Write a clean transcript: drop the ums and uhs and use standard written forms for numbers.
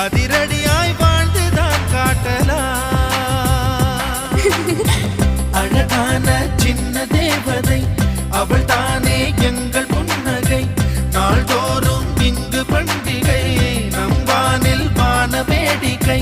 அதிரடியாய் வாழ்ந்துதான் காட்டலாம். அழகான சின்ன தேவதை அவள் தானே எங்கள் புன்னகை. நாள்தோறும் இங்கு பண்டிகை, நம் வானில் வான வேடிக்கை.